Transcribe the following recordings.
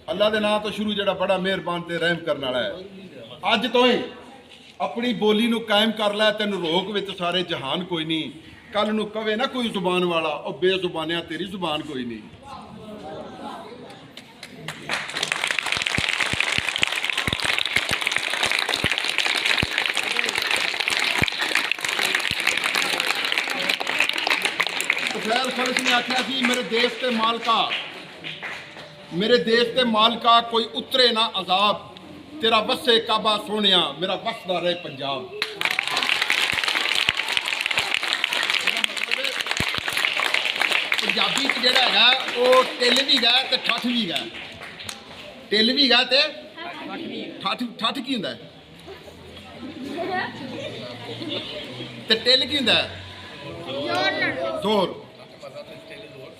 अल्लाह के नाम तो शुरू जो बड़ा मेहरबान ते रहम करने वाला है। अज तो ही अपनी बोली नू कायम कर लै, तेन रोक विच सारे जहान कोई नहीं। कल नू कवे ना कोई जुबान वाला, और बेजुबानिया तेरी जुबान कोई नहीं। खैर फर्ज ने आख्या कि मेरे देश के मालका, मेरे देश के मालका कोई उतरे ना अजाब, तेरा वसे काबा सोनिया, मेरा वसदा रहे पंजाब। पंजाबी जिहड़ा है वो टिल भी गया ते ठठ भी गया। टिल भी गया ते ठठ, ठठ की हुंदा है ते टिल की हुंदा है? जोर।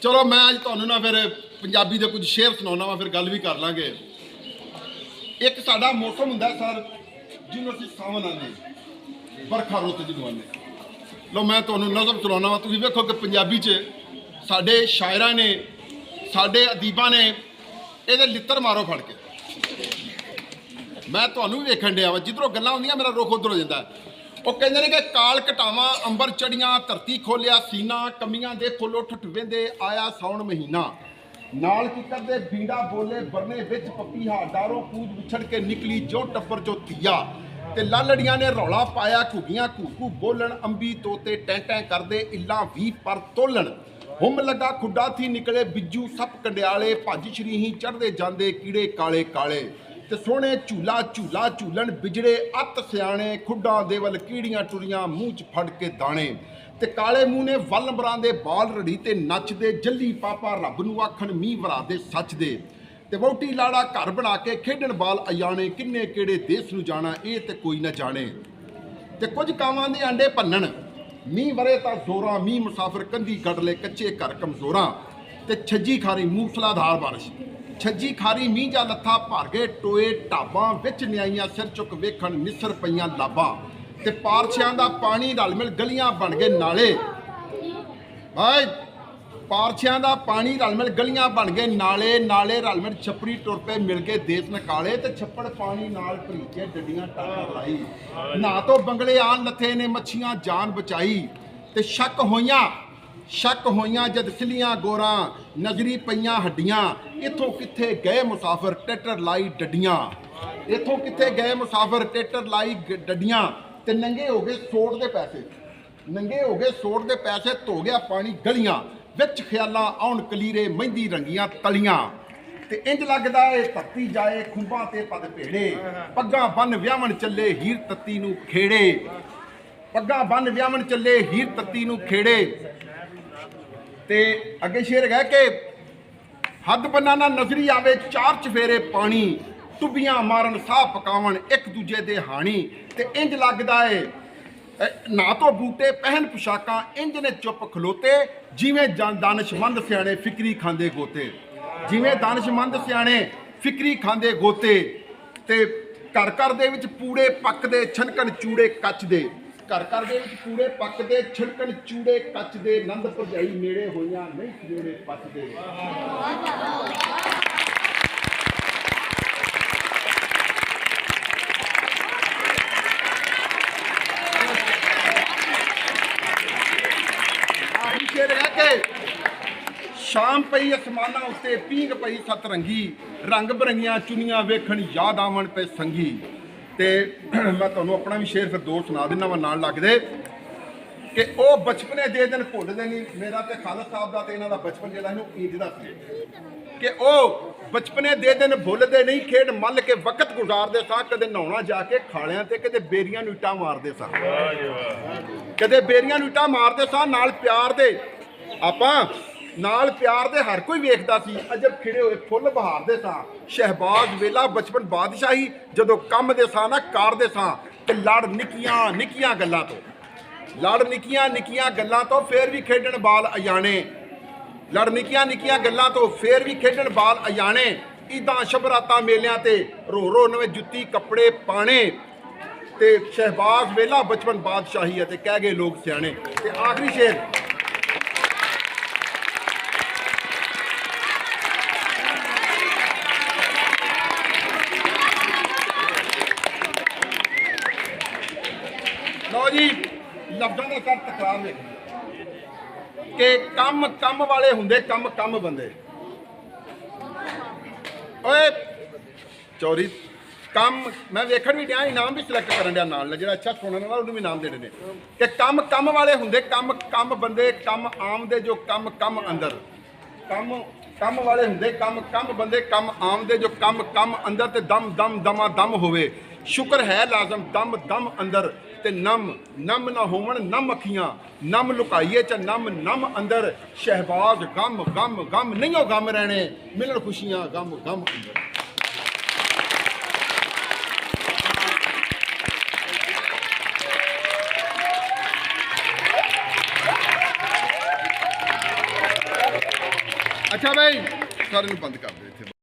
चलो मैं अज तुहानू ना फिर पंजाबी दे कुछ शेर सुनाना वा, फिर गल भी कर लांगे। एक साडा मौसम हुंदा सर जिन्हों असीं सावन आने, बरखा रुत जिन्हों आने। लो मैं तुहानू नज़म सुनाना वा, तुसीं वेखो कि पंजाबी च साडे शायरां ने, साडे अदीबां ने इहदे लित्तर मारो फड़ के। मैं तुहानू भी वेखण डिया वा, जिधरों गल्लां हुंदियां मेरा रुख उधर हो जांदा है। वो कहते हैं कि काल घटावां अंबर चढ़ियां, धरती खोलिया सीना, कमियां दे फुल उठ वेंदे आया साउण महीना। नाल किकर दे बीड़ा बोले बरने विच पपीहा, डारों कूद विछड़ के निकली जो टब्बर जो तिया। ते लालड़ियां ने रौला पाया घुगियां घूकू बोलन, अंबी तोते टैं टैं करदे इल्लां भी पर तोलन। हुम लगा खुड्डा थी निकले बिज्जू सप कंडियाले, भज श्री ही चढ़दे जांदे कीड़े काले काले। ते सोहणे झूला झूला झूलन बिजड़े अत सियाणे, खुड्डां दे वल कीड़ियां टुरियां मूँह च फड़ के दाणे। ते काले मूँह ने वल मरांदे बाल रड़ी ते नचदे, जल्ली पापा रब नूं आखण मींह वरा दे सच दे। ते वोटी लाड़ा घर बना के खेडण बाल अजाणे, किन्ने केड़े देस नूं जाना ये ते कोई ना जाने। ते कुछ कावां दे अंडे भन्नण, मींह वरे तां जोरां, मींह मुसाफिर कंधी गड़ले कच्चे घर कमजोरां। ते छज्जी खारी मूसलाधार बारिश, छज्जी खारी मींह जा लत्था भर गए टोए ढाबां, विच न्याइयां सिर चुक वेखण निसर पईयां लाबां। ते पारछियां दा पानी रल मिल गलियां बन गए नाले। भाई पारछियां दा पानी रल मिल गलियां बन गए नाले, नाले रल मिल छपड़ी टुर पे मिल गए देस नकाले। ते छप्पड़ पानी नाल भरीचे डड्डियां टाकर लाई, ना तो बंगले आन लथे ने मच्छियां जान बचाई। ते शक होइयां जद सिलियां गोरां, नजरी पईयां हड्डियां, इथों किथे गए मुसाफिर टेटर लाई डड्डियां। इथों किथे गए मुसाफिर टेटर लाई डड्डियां। ते नंगे हो गए सोट दे पैसे, नंगे हो गए सोट दे पैसे, धो गया पानी गलियां, विच ख्यालां आउण कलीरे मेहंदी रंगियां तलियां। ते इंज लगदा ए धरती जाए खुंबां ते पद भेड़े, पग्गां बन विआहण चले हीर तत्ती नूं खेड़े। पग्गां बन विआहण चले हीर तत्ती नूं खेड़े। ते अगे शेर है कि हद बनाना नजरी आवे चार चफेरे पानी, टुबियां मारन साह पकावन एक दूजे दे हानी। ते इंज लगदा है ना तो बूटे पहन पोशाकां, इंज ने चुप खलोते, जिवें दानिशमंद सियाणे फिक्री खांदे गोते, जिवें दानिशमंद सियाणे फिक्री खांदे गोते। ते घर घर दे विच पूड़े पकदे छनकन चूड़े कच दे, घर घर दे विच पूड़े पकदे छिड़कण चूड़े कच दे। नंद भरजाई नेड़े होइयां नहीं खजोड़े पचदे। आखिरी शेर है कि शाम पई असमाना उत्ते पींग पई सतरंगी, रंग बरंगियां चुनियां वेखण याद आवन पे संगी। ते मैं तुहानू अपना भी शेर फिर दो सुना दिना वा नाल लगदे कि वो बचपने दे दिन भुलदे नहीं। मेरा तो खालद साहब का तो इन्हां दा बचपन जिहड़ा है इंज दा सी कि वो बचपने दे दिन भुलदे नहीं, खेड मल के वक्त गुजारदे सा। कदे नहाउणा जाके खालियां ते, कदे बेरियां नूं इट्टां मारदे सा, कदे बेरियां नूं इट्टां मारदे सा। नाल प्यार दे आपां नाल प्यार दे हर कोई वेखदा सी, अजब खिड़े हुए फुੱਲ बहारदे सां। शहबाज वेला बचपन बादशाही, जदों कम दे सां ना कारदे सां। ते लड़ निक्कियां निक्कियां गल्लां तो, लड़ निक्कियां निक्कियां गल्लां तो फिर भी खेडण बाल अजाणे। लड़ निक्कियां निक्कियां गल्लां तो फिर भी खेडण बाल अजाणे। ईदां शबरातां मेलियां ते रो रो नवें जुत्ती कपड़े पाणे। ते शहबाज वेला बचपन बादशाही है ते कह गए लोग सियाणे। ते आखिरी शेर ਲਓ ਜੀ ਲਫ਼ਜ਼ਾਂ ਦਾ ਕਰ ਤਕਰਾਰ ਵੇਖਣਾ ਕਿ ਕੰਮ ਕੰਮ ਵਾਲੇ ਹੁੰਦੇ ਕੰਮ ਬੰਦੇ। ਓਏ ਚੋਰੀ ਕੰਮ ਮੈਂ ਵੇਖਣ ਵੀ ਡਿਆ ਇਨਾਮ ਵੀ ਸਿਲੈਕਟ ਕਰਨ ਡਿਆ ਨਾਲ ਜਿਹੜਾ ਅੱਛਾ ਸੁਣਨ ਵਾਲਾ ਉਹਨੂੰ ਵੀ ਇਨਾਮ ਦੇਣੇ ਨੇ ਕਿ ਕੰਮ ਵਾਲੇ ਹੁੰਦੇ ਕੰਮ ਬੰਦੇ ਕੰਮ ਆਮ ਦੇ ਜੋ ਕੰਮ ਅੰਦਰ ਕੰਮ ਵਾਲੇ ਹੁੰਦੇ ਕੰਮ ਬੰਦੇ ਕੰਮ ਆਮ ਦੇ ਜੋ ਕੰਮ ਅੰਦਰ ਤੇ ਦਮ ਹੋਵੇ ਸ਼ੁਕਰ ਹੈ ਲਾਜ਼ਮ ਦਮ ਅੰਦਰ ਤੇ ਨਮ ਨਾ ਹੋਵਣ ਨਮ ਅੱਖੀਆਂ ਨਮ ਲੁਕਾਈਏ ਚ ਨਮ ਅੰਦਰ ਸ਼ਹਿਬਾਜ਼ ਗਮ ਨਹੀਂ ਉਹ ਗਮ ਰਹਿਣੇ ਮਿਲਣ ਖੁਸ਼ੀਆਂ ਗਮ ਅੰਦਰ। ਅੱਛਾ ਭਾਈ ਸਾਰੇ ਨੂੰ ਬੰਦ ਕਰ ਦੇ ਇੱਥੇ।